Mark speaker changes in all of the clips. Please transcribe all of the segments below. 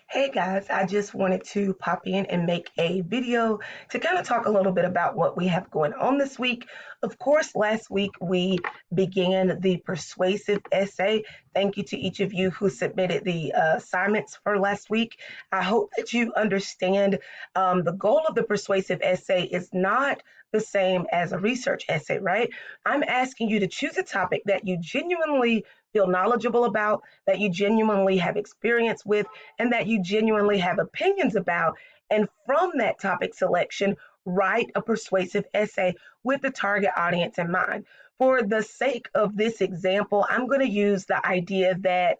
Speaker 1: Hey guys, I just wanted to pop in and make a video to kind of talk a little bit about what we have going on this week. Of course, last week we began the persuasive essay. Thank you to each of you who submitted the assignments for last week. I hope that you understand the goal of the persuasive essay is not the same as a research essay, right? I'm asking you to choose a topic that you genuinely feel knowledgeable about, that you genuinely have experience with, and that you genuinely have opinions about. And from that topic selection, write a persuasive essay with the target audience in mind. For the sake of this example, I'm going to use the idea that,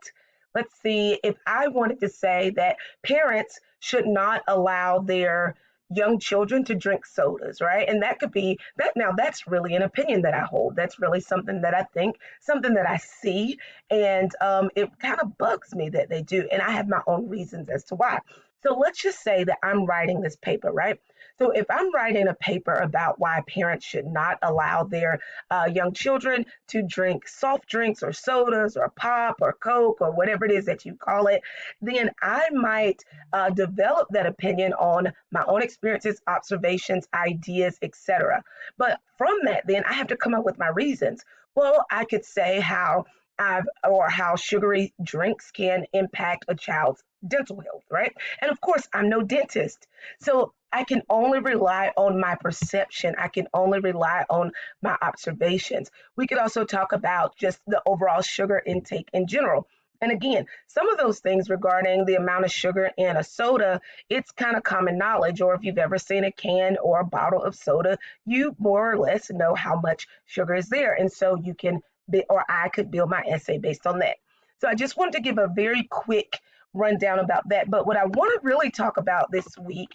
Speaker 1: let's see, if I wanted to say that parents should not allow their young children to drink sodas, right? And that could be that. Now, that's really an opinion that I hold. That's really something that I think, something that I see, and it kind of bugs me that they do. And I have my own reasons as to why. So let's just say that I'm writing this paper, right? So if I'm writing a paper about why parents should not allow their young children to drink soft drinks or sodas or pop or Coke or whatever it is that you call it, then I might develop that opinion on my own experiences, observations, ideas, etc. But from that, then I have to come up with my reasons. Well, I could say how sugary drinks can impact a child's dental health, right? And of course, I'm no dentist. So I can only rely on my perception. I can only rely on my observations. We could also talk about just the overall sugar intake in general. And again, some of those things regarding the amount of sugar in a soda, it's kind of common knowledge. Or if you've ever seen a can or a bottle of soda, you more or less know how much sugar is there. And so you can or I could build my essay based on that. So I just wanted to give a very quick rundown about that. But what I want to really talk about this week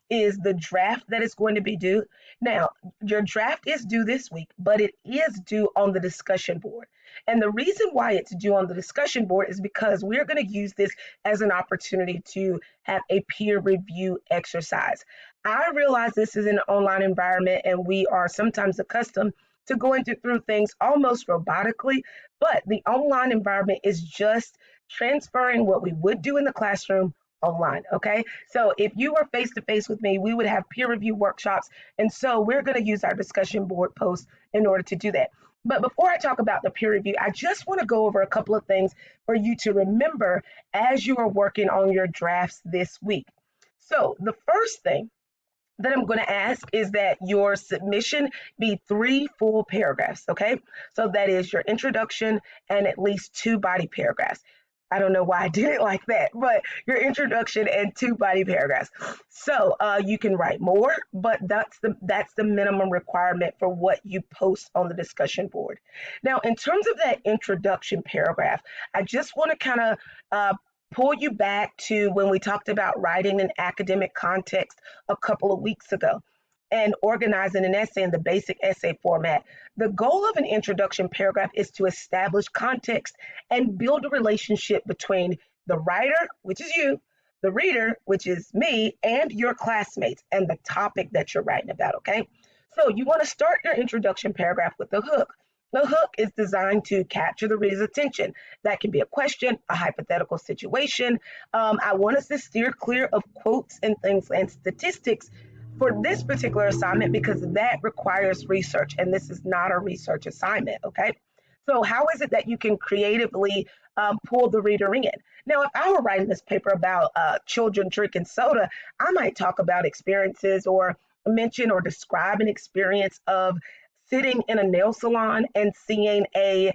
Speaker 1: is the draft that is going to be due. Now, your draft is due this week, but it is due on the discussion board. And the reason why it's due on the discussion board is because we're going to use this as an opportunity to have a peer review exercise. I realize this is an online environment and we are sometimes accustomed to going through things almost robotically, but the online environment is just transferring what we would do in the classroom online. Okay. So if you were face to face with me, we would have peer review workshops. And so we're going to use our discussion board posts in order to do that. But before I talk about the peer review, I just want to go over a couple of things for you to remember as you are working on your drafts this week. So the first thing that I'm going to ask is that your submission be 3 full paragraphs, okay? So that is your introduction and at least 2 body paragraphs. I don't know why I did it like that, but your introduction and 2 body paragraphs. So you can write more, but that's the minimum requirement for what you post on the discussion board. Now, in terms of that introduction paragraph, I just want to kind of pull you back to when we talked about writing in academic context a couple of weeks ago and organizing an essay in the basic essay format. The goal of an introduction paragraph is to establish context and build a relationship between the writer, which is you, the reader, which is me, and your classmates and the topic that you're writing about, okay? So you want to start your introduction paragraph with a hook. The hook is designed to capture the reader's attention. That can be a question, a hypothetical situation. I want us to steer clear of quotes and things and statistics for this particular assignment because that requires research, and this is not a research assignment, okay? So how is it that you can creatively pull the reader in? Now, if I were writing this paper about children drinking soda, I might talk about experiences or mention or describe an experience of sitting in a nail salon and seeing a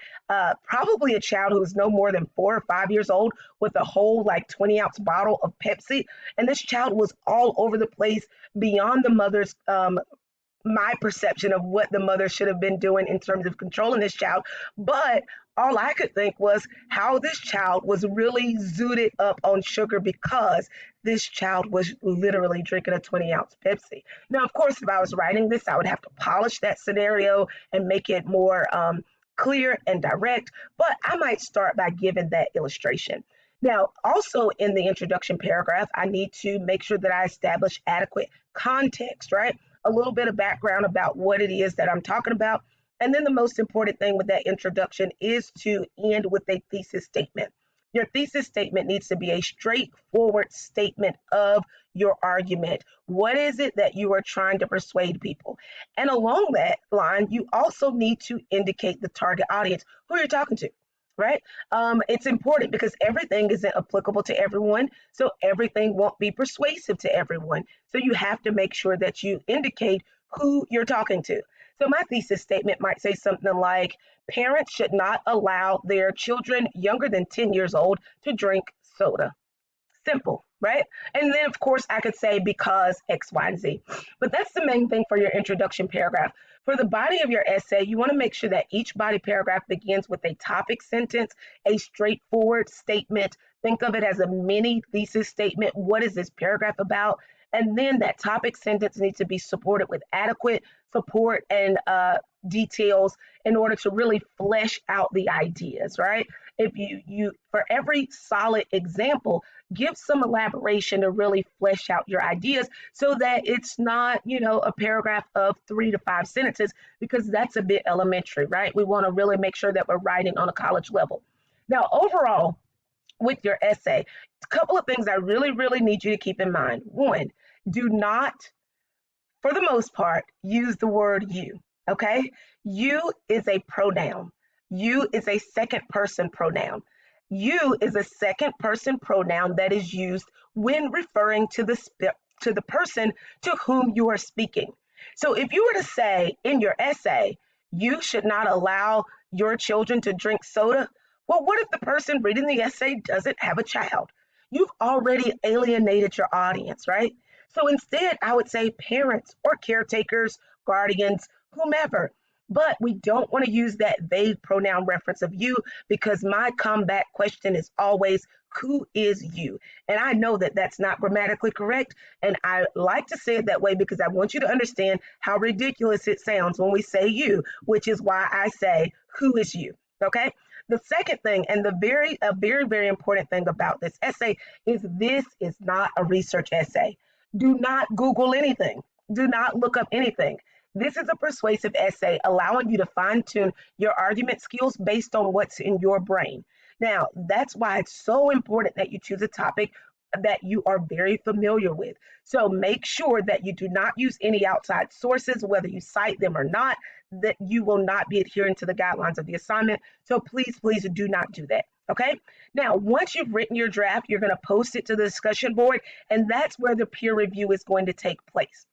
Speaker 1: probably a child who is no more than 4 or 5 years old with a whole like 20-ounce bottle of Pepsi, and this child was all over the place beyond the mother's my perception of what the mother should have been doing in terms of controlling this child. But all I could think was how this child was really zooted up on sugar because this child was literally drinking a 20-ounce Pepsi. Now, of course, if I was writing this, I would have to polish that scenario and make it more clear and direct, but I might start by giving that illustration. Now, also in the introduction paragraph, I need to make sure that I establish adequate context, right? A little bit of background about what it is that I'm talking about. And then the most important thing with that introduction is to end with a thesis statement. Your thesis statement needs to be a straightforward statement of your argument. What is it that you are trying to persuade people? And along that line, you also need to indicate the target audience, who you're talking to, right? It's important because everything isn't applicable to everyone, so everything won't be persuasive to everyone. So you have to make sure that you indicate who you're talking to. So my thesis statement might say something like, parents should not allow their children younger than 10 years old to drink soda. Simple, right? And then, of course, I could say because X, Y, and Z. But that's the main thing for your introduction paragraph. For the body of your essay, you want to make sure that each body paragraph begins with a topic sentence, a straightforward statement. Think of it as a mini thesis statement. What is this paragraph about? And then that topic sentence needs to be supported with adequate support and details in order to really flesh out the ideas, right? If you for every solid example, give some elaboration to really flesh out your ideas so that it's not, a paragraph of 3 to 5 sentences, because that's a bit elementary, right? We want to really make sure that we're writing on a college level. Now, overall, with your essay, a couple of things I really, really need you to keep in mind. One, do not, for the most part, use the word you, okay? You is a pronoun. You is a second person pronoun. You is a second person pronoun that is used when referring to the person to whom you are speaking. So if you were to say in your essay, you should not allow your children to drink soda, well, what if the person reading the essay doesn't have a child? You've already alienated your audience, right? So instead, I would say parents or caretakers, guardians, whomever. But we don't want to use that vague pronoun reference of you, because my comeback question is always, who is you? And I know that that's not grammatically correct. And I like to say it that way because I want you to understand how ridiculous it sounds when we say you, which is why I say, who is you? Okay. The second thing, and a very, very important thing about this essay is this is not a research essay. Do not Google anything. Do not look up anything. This is a persuasive essay allowing you to fine tune your argument skills based on what's in your brain. Now, that's why it's so important that you choose a topic that you are very familiar with. So make sure that you do not use any outside sources, whether you cite them or not, that you will not be adhering to the guidelines of the assignment. So please, please do not do that. Okay. Now, once you've written your draft, you're going to post it to the discussion board, and that's where the peer review is going to take place.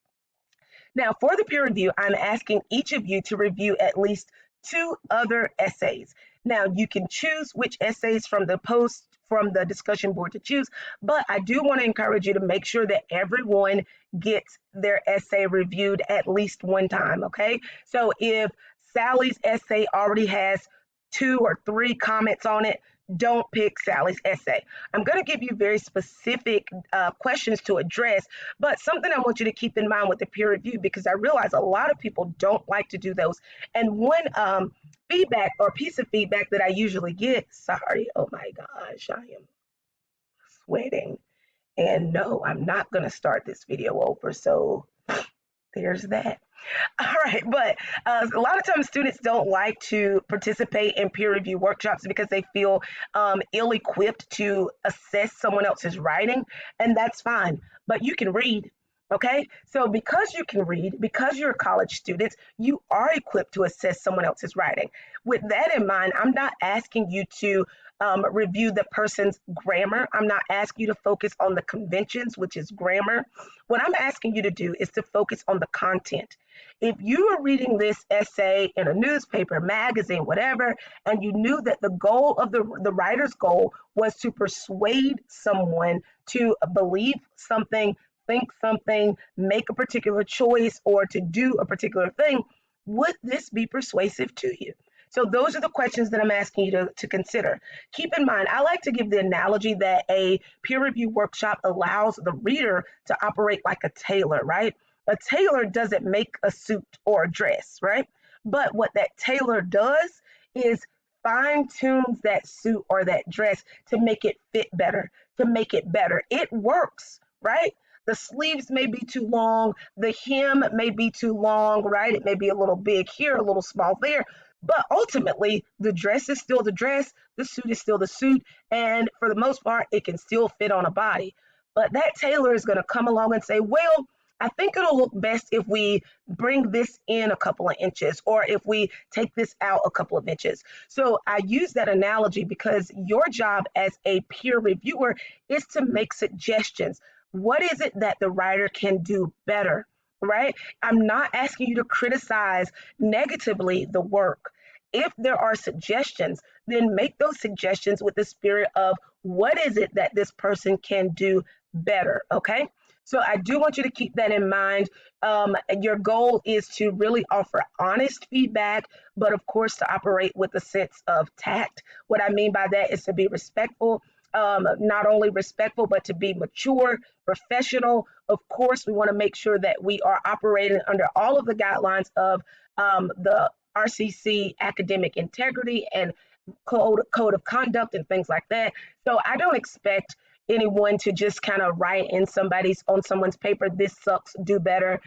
Speaker 1: Now, for the peer review, I'm asking each of you to review at least 2 other essays. Now, you can choose which essays from the discussion board to choose, but I do want to encourage you to make sure that everyone gets their essay reviewed at least one time, okay? So if Sally's essay already has 2 or 3 comments on it, don't pick Sally's essay. I'm going to give you very specific questions to address, but something I want you to keep in mind with the peer review, because I realize a lot of people don't like to do those. And one feedback or piece of feedback that I usually get, sorry, oh my gosh, I am sweating. And no, I'm not going to start this video over. So there's that. All right, but a lot of times students don't like to participate in peer review workshops because they feel ill-equipped to assess someone else's writing, and that's fine, but you can read. Okay, so because you can read, because you're college students, you are equipped to assess someone else's writing. With that in mind, I'm not asking you to review the person's grammar. I'm not asking you to focus on the conventions, which is grammar. What I'm asking you to do is to focus on the content. If you are reading this essay in a newspaper, magazine, whatever, and you knew that the goal of the writer's goal was to persuade someone to believe something, think something, make a particular choice, or to do a particular thing, would this be persuasive to you? So those are the questions that I'm asking you to consider. Keep in mind, I like to give the analogy that a peer review workshop allows the reader to operate like a tailor, right? A tailor doesn't make a suit or a dress, right? But what that tailor does is fine tunes that suit or that dress to make it fit better, to make it better. It works, right? The sleeves may be too long, the hem may be too long, right? It may be a little big here, a little small there, But ultimately, the dress is still the dress, the suit is still the suit, and for the most part, it can still fit on a body. But that tailor is going to come along and say, well, I think it'll look best if we bring this in a couple of inches or if we take this out a couple of inches. So I use that analogy because your job as a peer reviewer is to make suggestions. What is it that the writer can do better? Right? I'm not asking you to criticize negatively the work. If there are suggestions, then make those suggestions with the spirit of what is it that this person can do better. Okay. So I do want you to keep that in mind. Your goal is to really offer honest feedback, but of course to operate with a sense of tact. What I mean by that is to be respectful, not only respectful, but to be mature, professional. Of course, we want to make sure that we are operating under all of the guidelines of the RCC academic integrity and code of conduct and things like that. So I don't expect anyone to just kind of write in on someone's paper, this sucks, do better.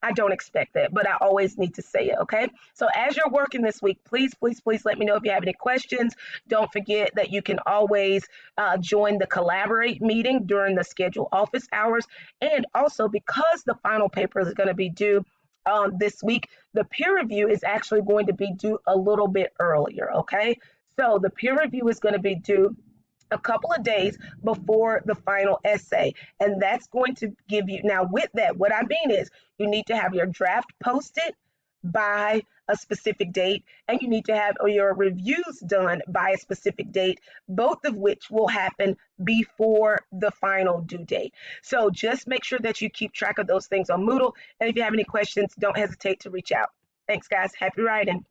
Speaker 1: I don't expect that, but I always need to say it, okay? So as you're working this week, please, please, please let me know if you have any questions. Don't forget that you can always join the Collaborate meeting during the scheduled office hours. And also, because the final paper is going to be due this week, the peer review is actually going to be due a little bit earlier, okay? So the peer review is going to be due a couple of days before the final essay. And that's going to give you, now with that, what I mean is you need to have your draft posted by a specific date, and you need to have your reviews done by a specific date, both of which will happen before the final due date. So just make sure that you keep track of those things on Moodle. And if you have any questions, don't hesitate to reach out. Thanks, guys. Happy writing.